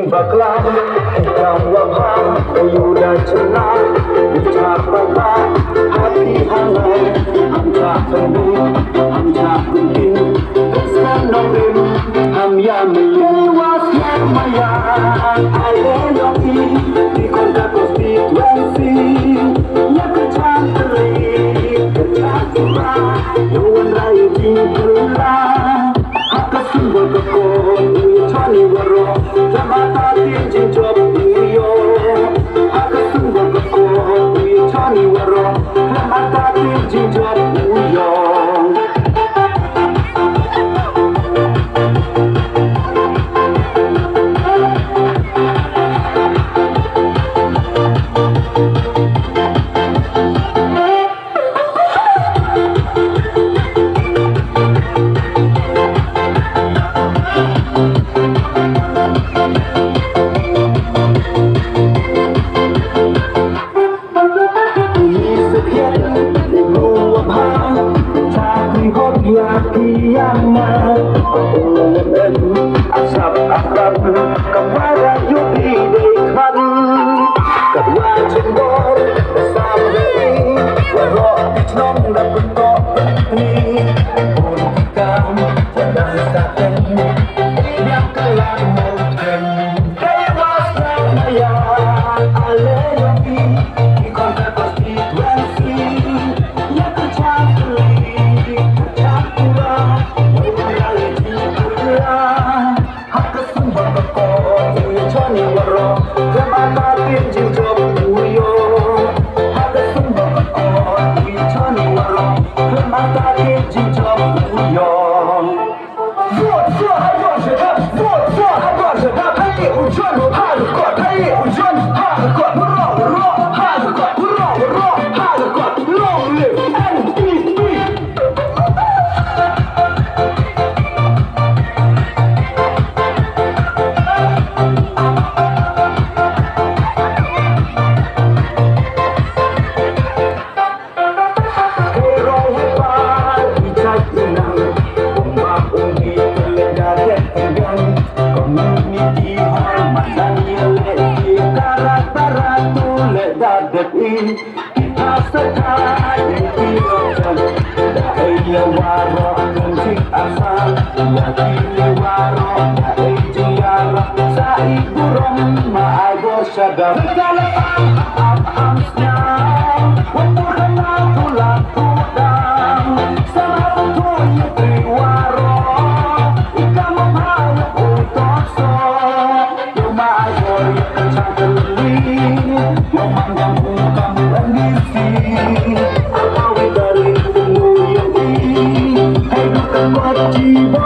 Baklang hitam wabah yuda cenah ucap babah hati hangat amcak tembuk amcak kuning teruskan norim hamya meliwas maya ayoki di kota konstituensi yang kecak terik kecak kurang yuan rayu jingkulah haka simbol kekon ucani warok Jamata tinjing job iyo Haka simbol kekon ucani warok Jamata tinjing job iyo asap-asap kemara yubi dekhan kedua cendor sampai warok nom dan bentok ini politika dan saten yang kelak mungkin dewas namanya ale yubi di kota konstituensi yang kecantik kecantulah Jamata tinjing job uyo Haka sumbang kekon Wichani warong Jamata tinjing job uyo Suat suat haduan sedap Suat suat haduan sedap Hai ujian Hadukot Hai ujian Hadukot Berok berok Hadukot Berok berok Hadukot Long live and peace kita sekali dirojan da'i warok kencing asal yakin warok da'i jiarok sa'i burung ma'ai bosyadam segala am-amsnya umur kenal tulang kudang sama betul yutri warok ika memhaluk untuk so ma'ai bori kencang geli memandang Awi dari temu yang ini, hidup kewajiban.